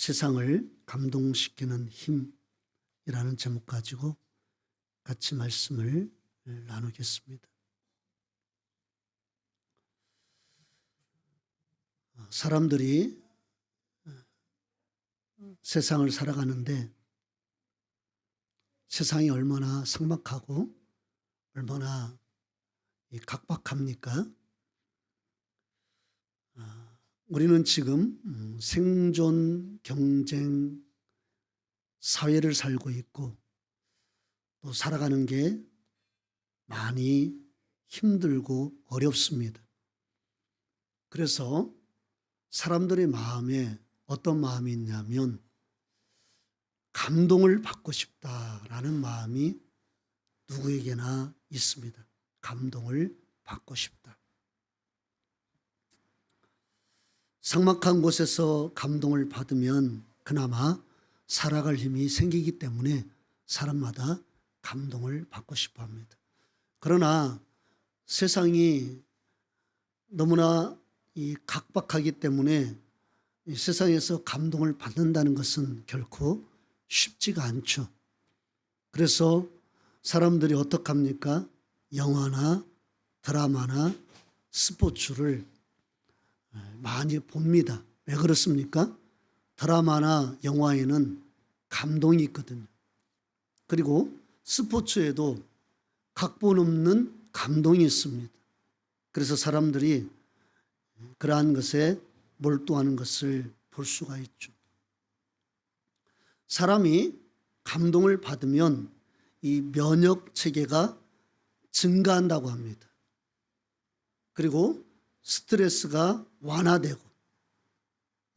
세상을 감동시키는 힘이라는 제목 가지고 같이 말씀을 나누겠습니다. 사람들이 세상을 살아가는데 세상이 얼마나 삭막하고 얼마나 각박합니까? 우리는 지금 생존 경쟁 사회를 살고 있고 또 살아가는 게 많이 힘들고 어렵습니다. 그래서 사람들의 마음에 어떤 마음이 있냐면 감동을 받고 싶다라는 마음이 누구에게나 있습니다. 감동을 받고 싶다. 삭막한 곳에서 감동을 받으면 그나마 살아갈 힘이 생기기 때문에 사람마다 감동을 받고 싶어 합니다. 그러나 세상이 너무나 각박하기 때문에 이 세상에서 감동을 받는다는 것은 결코 쉽지가 않죠. 그래서 사람들이 어떻게 합니까? 영화나 드라마나 스포츠를 많이 봅니다. 왜 그렇습니까? 드라마나 영화에는 감동이 있거든요. 그리고 스포츠에도 각본 없는 감동이 있습니다. 그래서 사람들이 그러한 것에 몰두하는 것을 볼 수가 있죠. 사람이 감동을 받으면 이 면역 체계가 증가한다고 합니다. 그리고 스트레스가 완화되고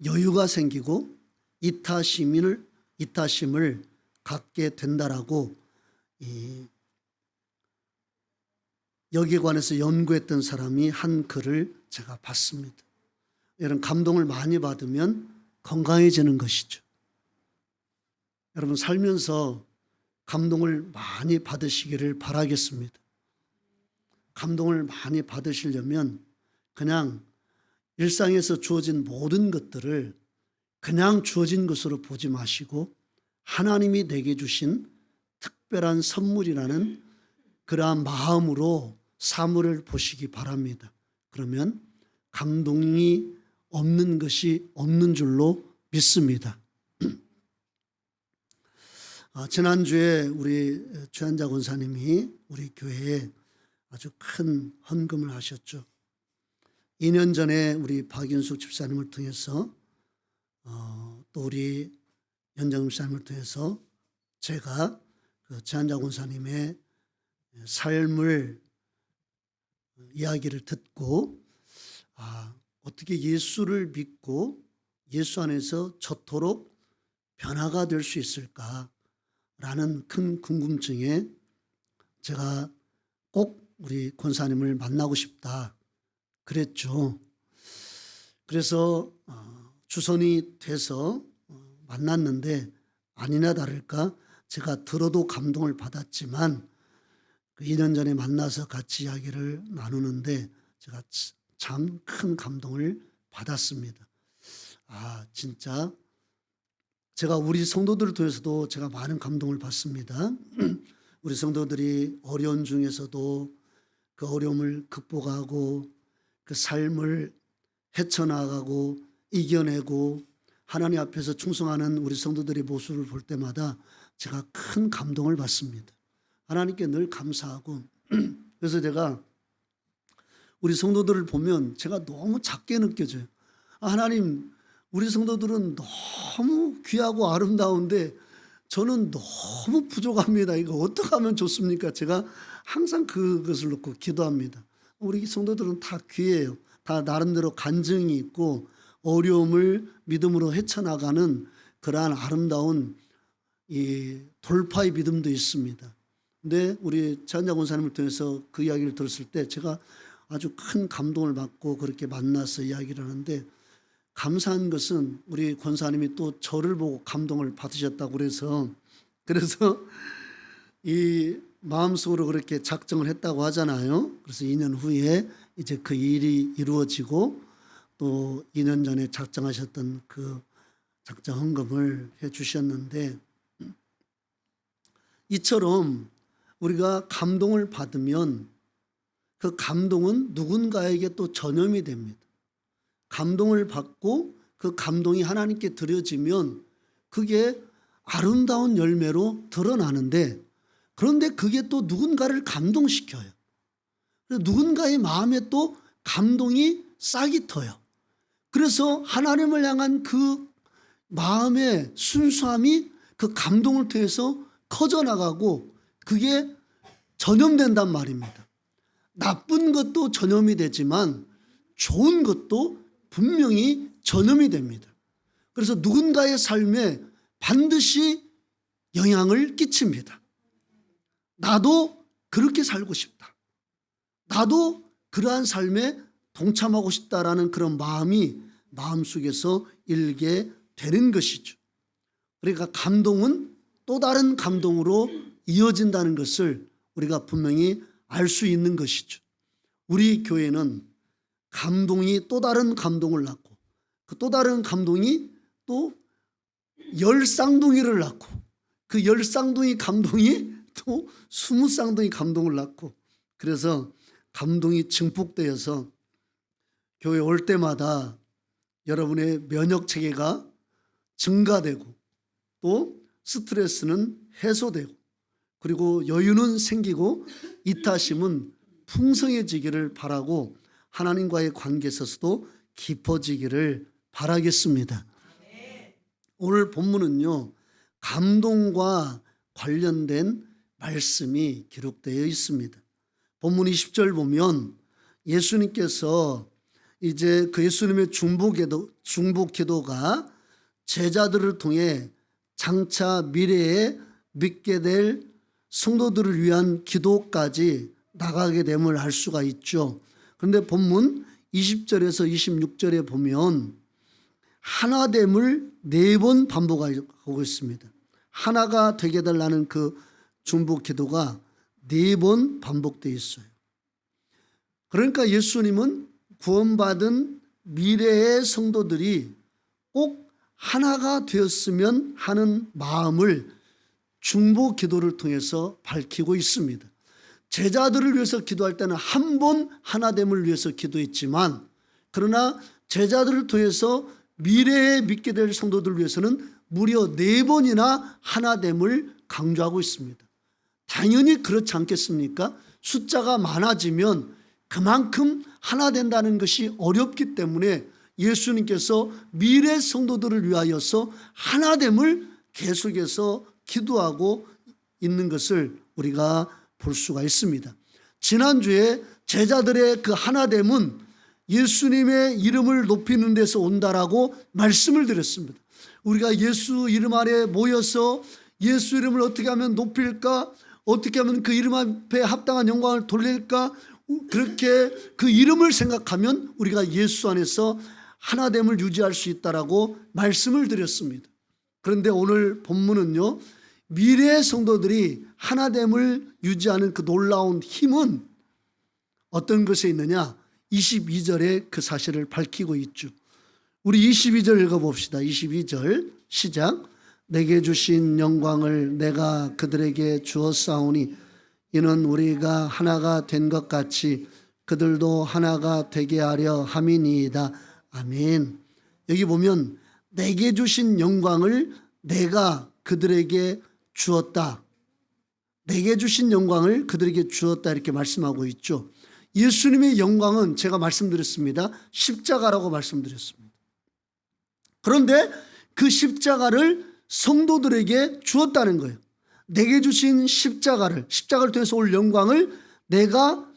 여유가 생기고 이타심을 갖게 된다라고 여기에 관해서 연구했던 사람이 한 글을 제가 봤습니다. 이런 감동을 많이 받으면 건강해지는 것이죠. 여러분 살면서 감동을 많이 받으시기를 바라겠습니다. 감동을 많이 받으시려면 그냥 일상에서 주어진 모든 것들을 그냥 주어진 것으로 보지 마시고 하나님이 내게 주신 특별한 선물이라는 그러한 마음으로 사물을 보시기 바랍니다. 그러면 감동이 없는 것이 없는 줄로 믿습니다. 지난주에 우리 최한자 권사님이 우리 교회에 아주 큰 헌금을 하셨죠. 2년 전에 우리 박윤숙 집사님을 통해서 또 우리 연장금 집사님을 통해서 제가 그 최한자 권사님의 삶을 이야기를 듣고 어떻게 예수를 믿고 예수 안에서 저토록 변화가 될 수 있을까라는 큰 궁금증에 제가 꼭 우리 권사님을 만나고 싶다 그랬죠. 그래서 주선이 돼서 만났는데 아니나 다를까 제가 들어도 감동을 받았지만 2년 전에 만나서 같이 이야기를 나누는데 제가 참 큰 감동을 받았습니다. 진짜 제가 우리 성도들을 통해서도 제가 많은 감동을 받습니다. 우리 성도들이 어려운 중에서도 그 어려움을 극복하고 그 삶을 헤쳐나가고 이겨내고 하나님 앞에서 충성하는 우리 성도들의 모습을 볼 때마다 제가 큰 감동을 받습니다. 하나님께 늘 감사하고 그래서 제가 우리 성도들을 보면 제가 너무 작게 느껴져요. 하나님, 우리 성도들은 너무 귀하고 아름다운데 저는 너무 부족합니다. 이거 어떻게 하면 좋습니까? 제가 항상 그것을 놓고 기도합니다. 우리 성도들은 다 귀해요. 다 나름대로 간증이 있고 어려움을 믿음으로 헤쳐나가는 그러한 아름다운 이 돌파의 믿음도 있습니다. 근데 우리 최한자 권사님을 통해서 그 이야기를 들었을 때 제가 아주 큰 감동을 받고 그렇게 만나서 이야기를 하는데 감사한 것은 우리 권사님이 또 저를 보고 감동을 받으셨다고 그래서 이 마음속으로 그렇게 작정을 했다고 하잖아요. 그래서 2년 후에 이제 그 일이 이루어지고 또 2년 전에 작정하셨던 그 작정 헌금을 해 주셨는데, 이처럼 우리가 감동을 받으면 그 감동은 누군가에게 또 전염이 됩니다. 감동을 받고 그 감동이 하나님께 드려지면 그게 아름다운 열매로 드러나는데, 그런데 그게 또 누군가를 감동시켜요. 누군가의 마음에 또 감동이 싹이 터요. 그래서 하나님을 향한 그 마음의 순수함이 그 감동을 통해서 커져나가고 그게 전염된단 말입니다. 나쁜 것도 전염이 되지만 좋은 것도 분명히 전염이 됩니다. 그래서 누군가의 삶에 반드시 영향을 끼칩니다. 나도 그렇게 살고 싶다. 나도 그러한 삶에 동참하고 싶다라는 그런 마음이 마음속에서 일게 되는 것이죠. 그러니까 감동은 또 다른 감동으로 이어진다는 것을 우리가 분명히 알 수 있는 것이죠. 우리 교회는 감동이 또 다른 감동을 낳고 그 또 다른 감동이 또 열 쌍둥이를 낳고 그 열 쌍둥이 감동이 또 20쌍둥이 감동을 낳고, 그래서 감동이 증폭되어서 교회 올 때마다 여러분의 면역 체계가 증가되고 또 스트레스는 해소되고 그리고 여유는 생기고 이타심은 풍성해지기를 바라고 하나님과의 관계에 있어서도 깊어지기를 바라겠습니다. 오늘 본문은요, 감동과 관련된 말씀이 기록되어 있습니다. 본문 20절 보면 예수님께서 이제 그 예수님의 중보 기도가 제자들을 통해 장차 미래에 믿게 될 성도들을 위한 기도까지 나가게 됨을 알 수가 있죠. 그런데 본문 20절에서 26절에 보면 하나됨을 4번 반복하고 있습니다. 하나가 되게 달라는 그 중보 기도가 4번 반복되어 있어요. 그러니까 예수님은 구원받은 미래의 성도들이 꼭 하나가 되었으면 하는 마음을 중보 기도를 통해서 밝히고 있습니다. 제자들을 위해서 기도할 때는 한 번 하나됨을 위해서 기도했지만, 그러나 제자들을 통해서 미래에 믿게 될 성도들을 위해서는 무려 4번이나 하나됨을 강조하고 있습니다. 당연히 그렇지 않겠습니까? 숫자가 많아지면 그만큼 하나 된다는 것이 어렵기 때문에 예수님께서 미래 성도들을 위하여서 하나됨을 계속해서 기도하고 있는 것을 우리가 볼 수가 있습니다. 지난주에 제자들의 그 하나됨은 예수님의 이름을 높이는 데서 온다라고 말씀을 드렸습니다. 우리가 예수 이름 아래 모여서 예수 이름을 어떻게 하면 높일까? 어떻게 하면 그 이름 앞에 합당한 영광을 돌릴까? 그렇게 그 이름을 생각하면 우리가 예수 안에서 하나됨을 유지할 수 있다라고 말씀을 드렸습니다. 그런데 오늘 본문은요, 미래의 성도들이 하나됨을 유지하는 그 놀라운 힘은 어떤 것에 있느냐? 22절에 그 사실을 밝히고 있죠. 우리 22절 읽어봅시다. 22절 시작. 내게 주신 영광을 내가 그들에게 주었사오니 이는 우리가 하나가 된 것 같이 그들도 하나가 되게 하려 함이니이다. 아멘. 여기 보면 내게 주신 영광을 내가 그들에게 주었다. 내게 주신 영광을 그들에게 주었다 이렇게 말씀하고 있죠. 예수님의 영광은 제가 말씀드렸습니다. 십자가라고 말씀드렸습니다. 그런데 그 십자가를 성도들에게 주었다는 거예요. 내게 주신 십자가를 통해서 올 영광을 내가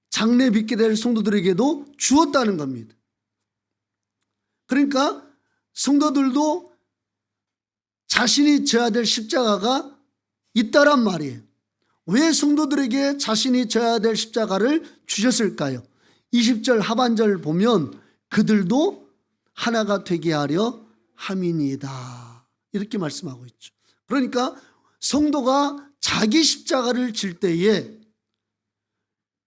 장래 믿게 될 성도들에게도 주었다는 겁니다. 그러니까 성도들도 자신이 져야 될 십자가가 있다란 말이에요. 왜 성도들에게 자신이 져야 될 십자가를 주셨을까요? 20절 하반절 보면 그들도 하나가 되게 하려 함이니이다 이렇게 말씀하고 있죠. 그러니까 성도가 자기 십자가를 질 때에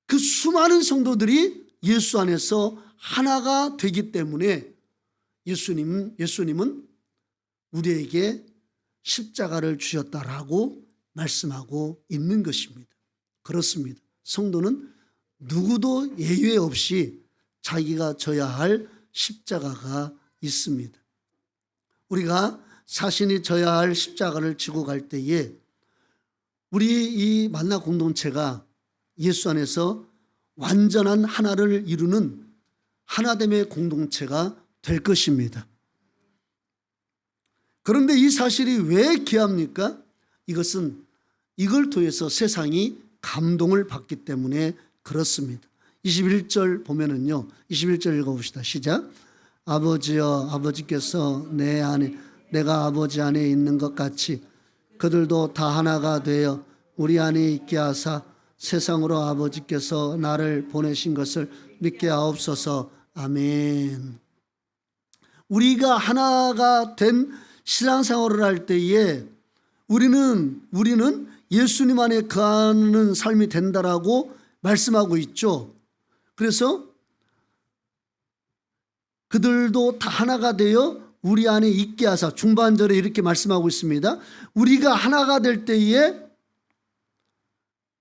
그 수많은 성도들이 예수 안에서 하나가 되기 때문에 예수님은 우리에게 십자가를 주셨다라고 말씀하고 있는 것입니다. 그렇습니다. 성도는 누구도 예외 없이 자기가 져야 할 십자가가 있습니다. 우리가 자신이 져야 할 십자가를 지고 갈 때에 우리 이 만나 공동체가 예수 안에서 완전한 하나를 이루는 하나됨의 공동체가 될 것입니다. 그런데 이 사실이 왜 귀합니까? 이것은 이걸 통해서 세상이 감동을 받기 때문에 그렇습니다. 21절 보면은요. 21절 읽어봅시다. 시작. 아버지여, 아버지께서 내 안에 내가 아버지 안에 있는 것 같이 그들도 다 하나가 되어 우리 안에 있게 하사 세상으로 아버지께서 나를 보내신 것을 믿게 하옵소서. 아멘. 우리가 하나가 된 신앙생활을 할 때에 우리는 예수님 안에 거하는 삶이 된다라고 말씀하고 있죠. 그래서 그들도 다 하나가 되어 우리 안에 있게 하사, 중반절에 이렇게 말씀하고 있습니다. 우리가 하나가 될 때에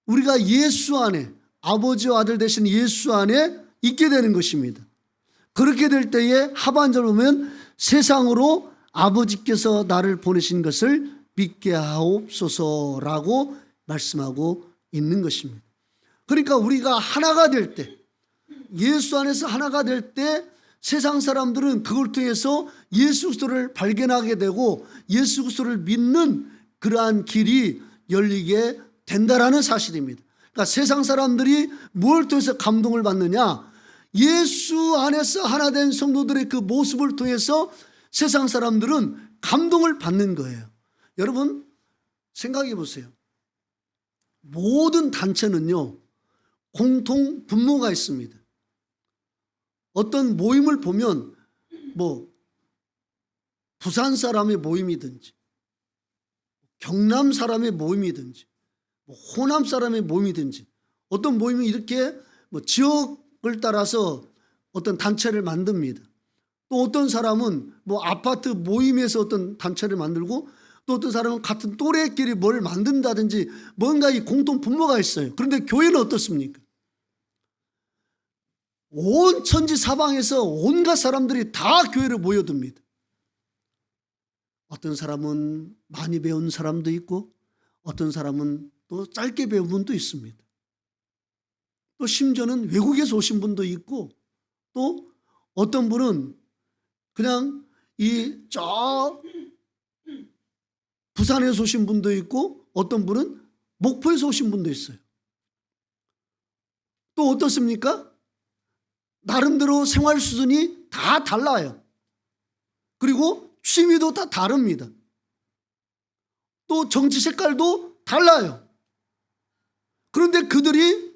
우리가 예수 안에, 아버지와 아들 되신 예수 안에 있게 되는 것입니다. 그렇게 될 때에 하반절 보면 세상으로 아버지께서 나를 보내신 것을 믿게 하옵소서라고 말씀하고 있는 것입니다. 그러니까 우리가 하나가 될 때, 예수 안에서 하나가 될 때 세상 사람들은 그걸 통해서 예수 그리스도를 발견하게 되고 예수 그리스도를 믿는 그러한 길이 열리게 된다라는 사실입니다. 그러니까 세상 사람들이 뭘 통해서 감동을 받느냐? 예수 안에서 하나 된 성도들의 그 모습을 통해서 세상 사람들은 감동을 받는 거예요. 여러분 생각해 보세요. 모든 단체는요 공통 분모가 있습니다. 어떤 모임을 보면 뭐 부산 사람의 모임이든지 경남 사람의 모임이든지 호남 사람의 모임이든지 어떤 모임이 이렇게 뭐 지역을 따라서 어떤 단체를 만듭니다. 또 어떤 사람은 뭐 아파트 모임에서 어떤 단체를 만들고 또 어떤 사람은 같은 또래끼리 뭘 만든다든지 뭔가 이 공통 분모가 있어요. 그런데 교회는 어떻습니까? 온 천지 사방에서 온갖 사람들이 다 교회를 모여듭니다. 어떤 사람은 많이 배운 사람도 있고 어떤 사람은 또 짧게 배운 분도 있습니다. 또 심지어는 외국에서 오신 분도 있고 또 어떤 분은 그냥 부산에서 오신 분도 있고 어떤 분은 목포에서 오신 분도 있어요. 또 어떻습니까? 나름대로 생활 수준이 다 달라요. 그리고 취미도 다 다릅니다. 또 정치 색깔도 달라요. 그런데 그들이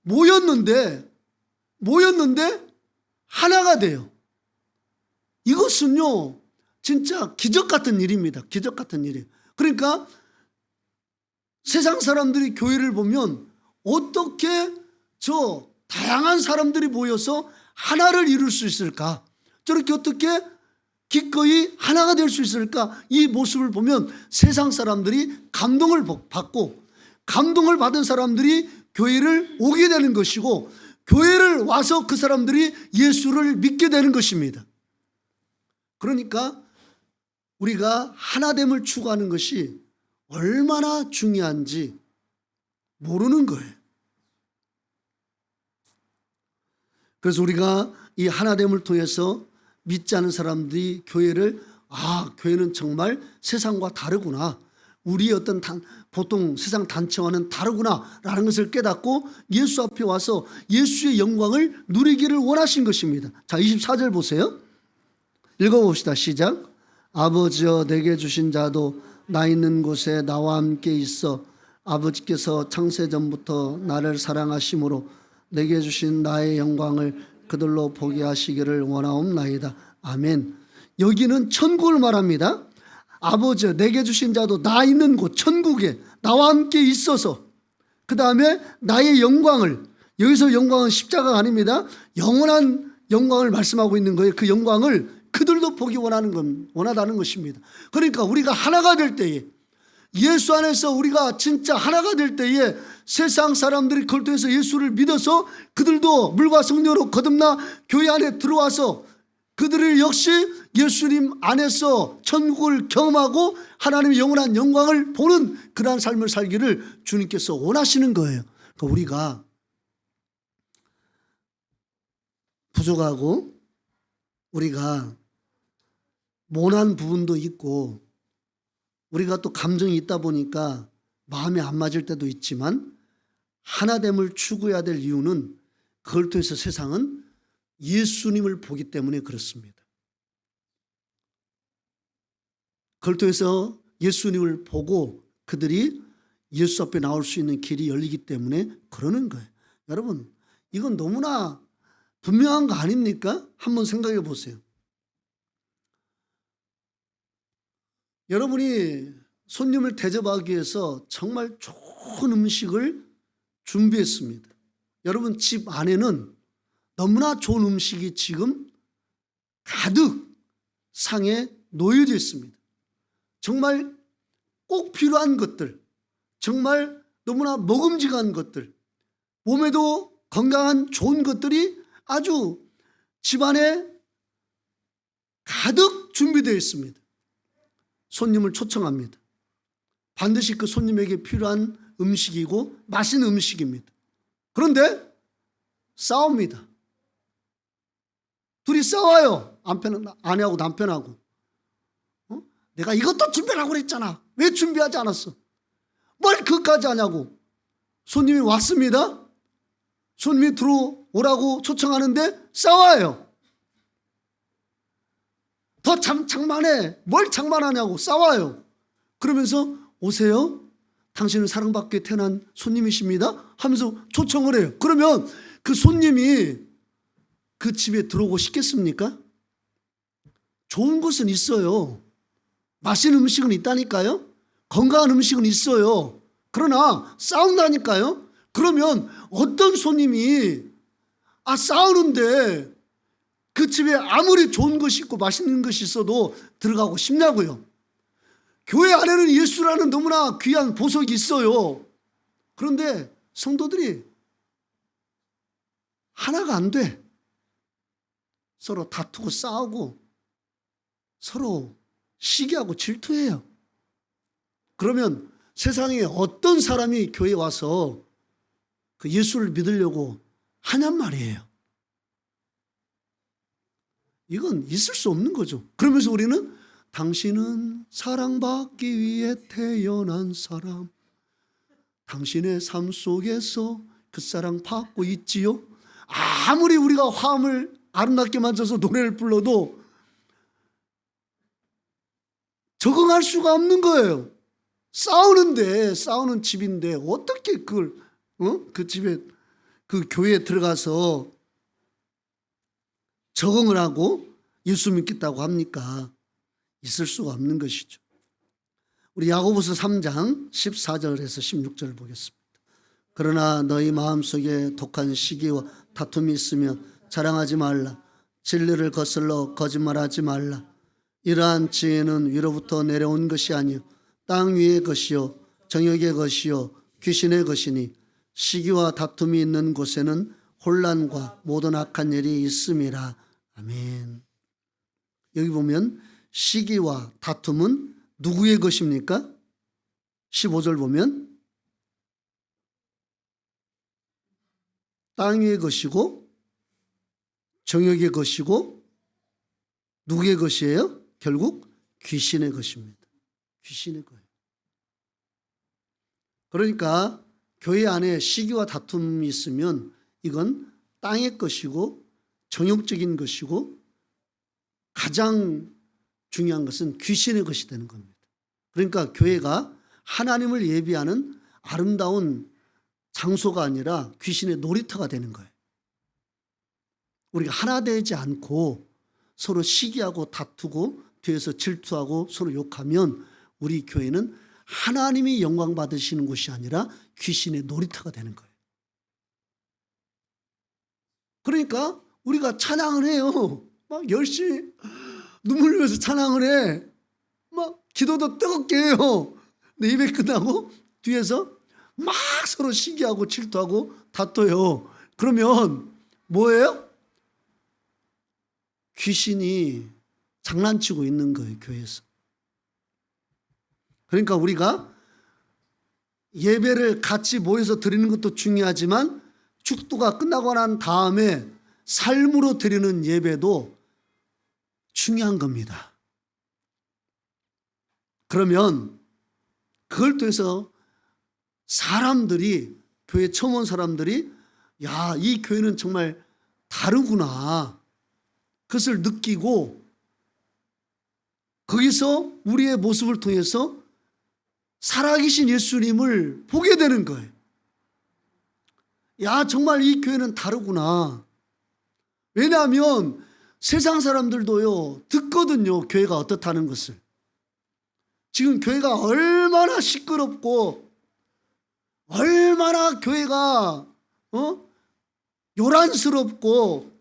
모였는데 하나가 돼요. 이것은요 진짜 기적 같은 일입니다. 기적 같은 일이에요. 그러니까 세상 사람들이 교회를 보면 어떻게 저 다양한 사람들이 모여서 하나를 이룰 수 있을까? 저렇게 어떻게 기꺼이 하나가 될 수 있을까? 이 모습을 보면 세상 사람들이 감동을 받고 감동을 받은 사람들이 교회를 오게 되는 것이고 교회를 와서 그 사람들이 예수를 믿게 되는 것입니다. 그러니까 우리가 하나됨을 추구하는 것이 얼마나 중요한지 모르는 거예요. 그래서 우리가 이 하나됨을 통해서 믿지 않은 사람들이 교회를 교회는 정말 세상과 다르구나. 우리의 어떤 보통 세상 단체와는 다르구나 라는 것을 깨닫고 예수 앞에 와서 예수의 영광을 누리기를 원하신 것입니다. 자, 24절 보세요. 읽어봅시다. 시작. 아버지여 내게 주신 자도 나 있는 곳에 나와 함께 있어 아버지께서 창세전부터 나를 사랑하심으로 내게 주신 나의 영광을 그들로 보게 하시기를 원하옵나이다. 아멘. 여기는 천국을 말합니다. 아버지여 내게 주신 자도 나 있는 곳 천국에 나와 함께 있어서 그 다음에 나의 영광을, 여기서 영광은 십자가가 아닙니다. 영원한 영광을 말씀하고 있는 거예요. 그 영광을 그들도 보기 원하다는 것입니다. 그러니까 우리가 하나가 될 때에, 예수 안에서 우리가 진짜 하나가 될 때에 세상 사람들이 그걸 통해서 예수를 믿어서 그들도 물과 성령으로 거듭나 교회 안에 들어와서 그들을 역시 예수님 안에서 천국을 경험하고 하나님의 영원한 영광을 보는 그러한 삶을 살기를 주님께서 원하시는 거예요. 그러니까 우리가 부족하고 우리가 모난 부분도 있고 우리가 또 감정이 있다 보니까 마음에 안 맞을 때도 있지만 하나됨을 추구해야 될 이유는 그걸 통해서 세상은 예수님을 보기 때문에 그렇습니다. 그걸 통해서 예수님을 보고 그들이 예수 앞에 나올 수 있는 길이 열리기 때문에 그러는 거예요. 여러분, 이건 너무나 분명한 거 아닙니까? 한번 생각해 보세요. 여러분이 손님을 대접하기 위해서 정말 좋은 음식을 준비했습니다. 여러분 집 안에는 너무나 좋은 음식이 지금 가득 상에 놓여져 있습니다. 정말 꼭 필요한 것들, 정말 너무나 먹음직한 것들, 몸에도 건강한 좋은 것들이 아주 집안에 가득 준비되어 있습니다. 손님을 초청합니다. 반드시 그 손님에게 필요한 음식이고 맛있는 음식입니다. 그런데 싸웁니다. 둘이 싸워요. 아내하고 남편하고. 내가 이것도 준비하라고 그랬잖아. 왜 준비하지 않았어? 뭘 그것까지 하냐고. 손님이 왔습니다. 손님이 들어오라고 초청하는데 싸워요. 더 장만해. 뭘 장만하냐고 싸워요. 그러면서 오세요. 당신은 사랑받게 태어난 손님이십니다 하면서 초청을 해요. 그러면 그 손님이 그 집에 들어오고 싶겠습니까? 좋은 것은 있어요. 맛있는 음식은 있다니까요. 건강한 음식은 있어요. 그러나 싸운다니까요. 그러면 어떤 손님이 싸우는데 그 집에 아무리 좋은 것이 있고 맛있는 것이 있어도 들어가고 싶냐고요. 교회 안에는 예수라는 너무나 귀한 보석이 있어요. 그런데 성도들이 하나가 안 돼. 서로 다투고 싸우고 서로 시기하고 질투해요. 그러면 세상에 어떤 사람이 교회에 와서 그 예수를 믿으려고 하냔 말이에요. 이건 있을 수 없는 거죠. 그러면서 우리는 당신은 사랑받기 위해 태어난 사람, 당신의 삶 속에서 그 사랑 받고 있지요. 아무리 우리가 화음을 아름답게 만져서 노래를 불러도 적응할 수가 없는 거예요. 싸우는 집인데 어떻게 그걸 그 집에 그 교회에 들어가서 적응을 하고 예수 믿겠다고 합니까? 있을 수가 없는 것이죠. 우리 야고보서 3장 14절에서 16절을 보겠습니다. 그러나 너희 마음속에 독한 시기와 다툼이 있으며 자랑하지 말라. 진리를 거슬러 거짓말하지 말라. 이러한 지혜는 위로부터 내려온 것이 아니요 땅 위의 것이요 정욕의 것이요 귀신의 것이니 시기와 다툼이 있는 곳에는 혼란과 모든 악한 일이 있음이라. 아멘. 여기 보면 시기와 다툼은 누구의 것입니까? 15절 보면 땅의 것이고 정욕의 것이고 누구의 것이에요? 결국 귀신의 것입니다. 귀신의 거예요. 그러니까 교회 안에 시기와 다툼이 있으면 이건 땅의 것이고 정욕적인 것이고 가장 중요한 것은 귀신의 것이 되는 겁니다. 그러니까 교회가 하나님을 예비하는 아름다운 장소가 아니라 귀신의 놀이터가 되는 거예요. 우리가 하나 되지 않고 서로 시기하고 다투고 뒤에서 질투하고 서로 욕하면 우리 교회는 하나님이 영광 받으시는 곳이 아니라 귀신의 놀이터가 되는 거예요. 그러니까 우리가 찬양을 해요. 막 열심히 눈물 흘리면서 찬양을 해. 막 기도도 뜨겁게 해요. 근데 예배 끝나고 뒤에서 막 서로 시기하고 질투하고 다퉈요. 그러면 뭐예요? 귀신이 장난치고 있는 거예요, 교회에서. 그러니까 우리가 예배를 같이 모여서 드리는 것도 중요하지만 축도가 끝나고 난 다음에 삶으로 드리는 예배도 중요한 겁니다. 그러면 그걸 통해서 사람들이, 교회 처음 온 사람들이 야, 이 교회는 정말 다르구나, 그것을 느끼고 거기서 우리의 모습을 통해서 살아계신 예수님을 보게 되는 거예요. 야, 정말 이 교회는 다르구나. 왜냐하면 세상 사람들도요 듣거든요, 교회가 어떻다는 것을. 지금 교회가 얼마나 시끄럽고 얼마나 교회가 요란스럽고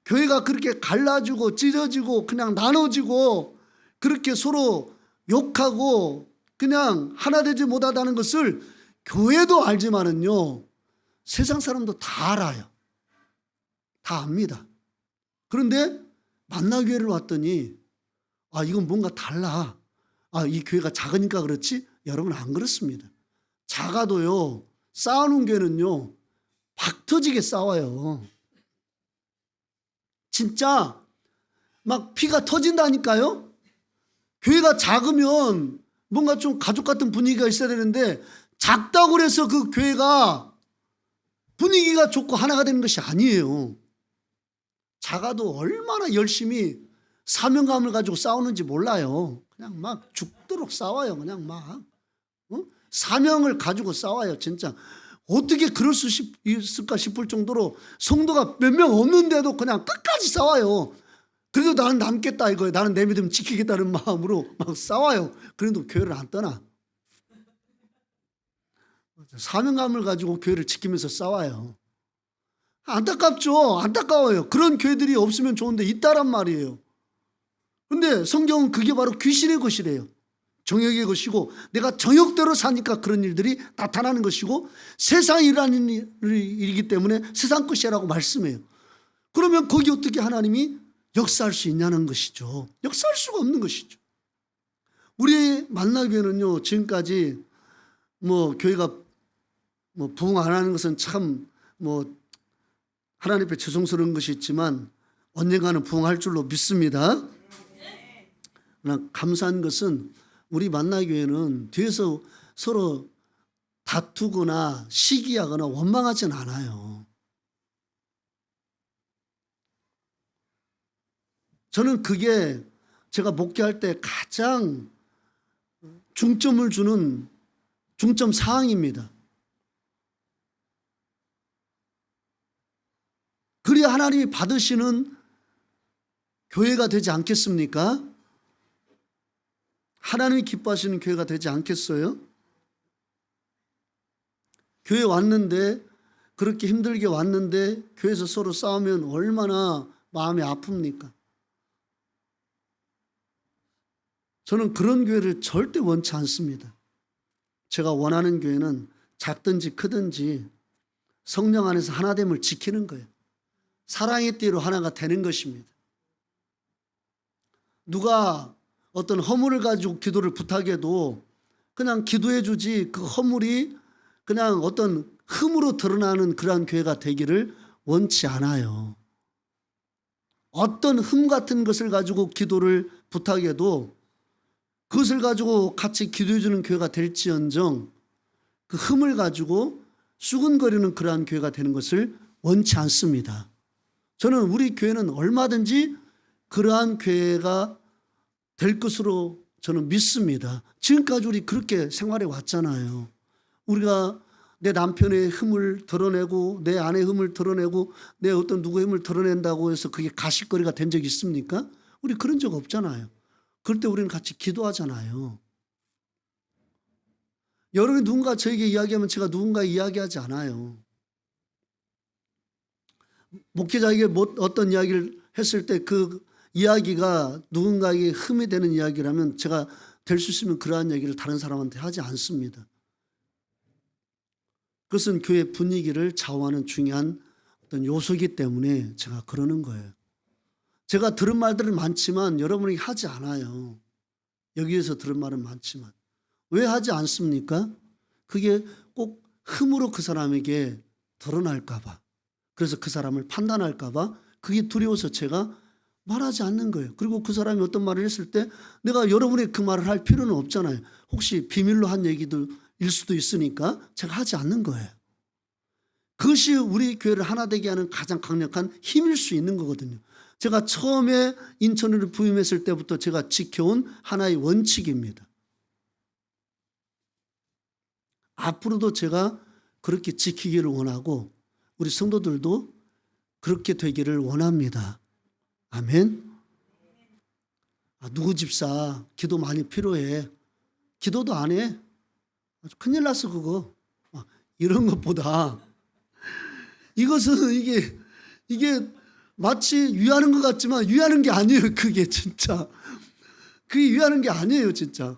교회가 그렇게 갈라지고 찢어지고 그냥 나눠지고 그렇게 서로 욕하고 그냥 하나 되지 못하다는 것을 교회도 알지만은요 세상 사람도 다 알아요. 다 압니다. 그런데 만나교회를 왔더니 아, 이건 뭔가 달라. 아, 이 교회가 작으니까 그렇지? 여러분, 안 그렇습니다. 작아도요 싸우는 교회는요 박 터지게 싸워요. 진짜 막 피가 터진다니까요. 교회가 작으면 뭔가 좀 가족 같은 분위기가 있어야 되는데 작다고 해서 그 교회가 분위기가 좋고 하나가 되는 것이 아니에요. 작아도 얼마나 열심히 사명감을 가지고 싸우는지 몰라요. 그냥 막 죽도록 싸워요. 그냥 막 사명을 가지고 싸워요. 진짜 어떻게 그럴 수 있을까 싶을 정도로 성도가 몇 명 없는데도 그냥 끝까지 싸워요. 그래도 나는 남겠다 이거예요. 나는 내 믿음 지키겠다는 마음으로 막 싸워요. 그래도 교회를 안 떠나. 사명감을 가지고 교회를 지키면서 싸워요. 안타깝죠. 안타까워요. 그런 교회들이 없으면 좋은데 있다란 말이에요. 그런데 성경은 그게 바로 귀신의 것이래요. 정욕의 것이고 내가 정욕대로 사니까 그런 일들이 나타나는 것이고 세상이 일하는 일이기 때문에 세상 것이라고 말씀해요. 그러면 거기 어떻게 하나님이 역사할 수 있냐는 것이죠. 역사할 수가 없는 것이죠. 우리 만나교회는요 지금까지 교회가 부흥 안 하는 것은 참 하나님 앞에 죄송스러운 것이 있지만 언젠가는 부흥할 줄로 믿습니다. 그러나 감사한 것은 우리 만나교회는 뒤에서 서로 다투거나 시기하거나 원망하진 않아요. 저는 그게 제가 목회할 때 가장 중점을 주는 중점 사항입니다. 그래야 하나님이 받으시는 교회가 되지 않겠습니까? 하나님이 기뻐하시는 교회가 되지 않겠어요? 교회 왔는데 그렇게 힘들게 왔는데 교회에서 서로 싸우면 얼마나 마음이 아픕니까? 저는 그런 교회를 절대 원치 않습니다. 제가 원하는 교회는 작든지 크든지 성령 안에서 하나됨을 지키는 거예요. 사랑의 띠로 하나가 되는 것입니다. 누가 어떤 허물을 가지고 기도를 부탁해도 그냥 기도해 주지 그 허물이 그냥 어떤 흠으로 드러나는 그러한 교회가 되기를 원치 않아요. 어떤 흠 같은 것을 가지고 기도를 부탁해도 그것을 가지고 같이 기도해 주는 교회가 될지언정 그 흠을 가지고 수근거리는 그러한 교회가 되는 것을 원치 않습니다. 저는 우리 교회는 얼마든지 그러한 교회가 될 것으로 저는 믿습니다. 지금까지 우리 그렇게 생활해 왔잖아요. 우리가 내 남편의 흠을 드러내고 내 아내의 흠을 드러내고 내 어떤 누구의 흠을 드러낸다고 해서 그게 가십거리가 된 적이 있습니까? 우리 그런 적 없잖아요. 그럴 때 우리는 같이 기도하잖아요. 여러분이 누군가 저에게 이야기하면 제가 누군가 이야기하지 않아요. 목회자에게 어떤 이야기를 했을 때 그 이야기가 누군가에게 흠이 되는 이야기라면 제가 될 수 있으면 그러한 얘기를 다른 사람한테 하지 않습니다. 그것은 교회 분위기를 좌우하는 중요한 어떤 요소이기 때문에 제가 그러는 거예요. 제가 들은 말들은 많지만 여러분이 하지 않아요. 여기에서 들은 말은 많지만. 왜 하지 않습니까? 그게 꼭 흠으로 그 사람에게 드러날까 봐. 그래서 그 사람을 판단할까 봐 그게 두려워서 제가 말하지 않는 거예요. 그리고 그 사람이 어떤 말을 했을 때 내가 여러분이 그 말을 할 필요는 없잖아요. 혹시 비밀로 한 얘기일 수도 있으니까 제가 하지 않는 거예요. 그것이 우리 교회를 하나 되게 하는 가장 강력한 힘일 수 있는 거거든요. 제가 처음에 인천으로 부임했을 때부터 제가 지켜온 하나의 원칙입니다. 앞으로도 제가 그렇게 지키기를 원하고 우리 성도들도 그렇게 되기를 원합니다. 아멘. 누구 집사 기도 많이 필요해. 기도도 안 해. 아주 큰일 났어 그거. 이런 것보다 이것은 이게 마치 위하는 것 같지만 위하는 게 아니에요. 그게 진짜. 그게 위하는 게 아니에요. 진짜.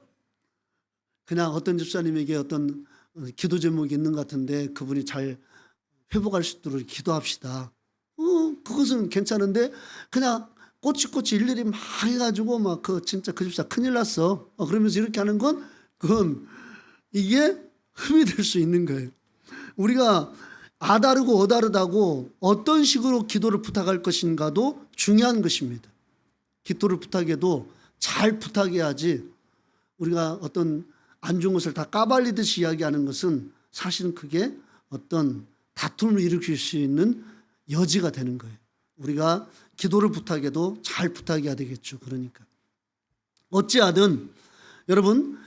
그냥 어떤 집사님에게 어떤 기도 제목이 있는 것 같은데 그분이 잘 회복할 수 있도록 기도합시다. 그것은 괜찮은데 그냥 꼬치꼬치 일일이 막 해가지고 막 진짜 그 집사 큰일 났어. 그러면서 이렇게 하는 건 그건 이게 흠이 될 수 있는 거예요. 우리가 아다르고 어다르다고 어떤 식으로 기도를 부탁할 것인가도 중요한 것입니다. 기도를 부탁해도 잘 부탁해야지 우리가 어떤 안 좋은 것을 다 까발리듯이 이야기하는 것은 사실은 그게 어떤 다툼을 일으킬 수 있는 여지가 되는 거예요. 우리가 기도를 부탁해도 잘 부탁해야 되겠죠. 그러니까 어찌하든 여러분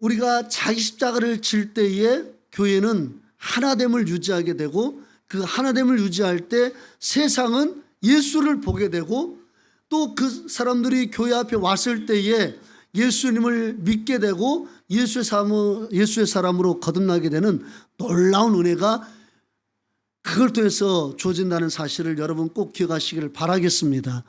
우리가 자기 십자가를 질 때에 교회는 하나됨을 유지하게 되고 그 하나됨을 유지할 때 세상은 예수를 보게 되고 또 그 사람들이 교회 앞에 왔을 때에 예수님을 믿게 되고 예수의 사람으로 거듭나게 되는 놀라운 은혜가 그걸 통해서 주어진다는 사실을 여러분 꼭 기억하시기를 바라겠습니다.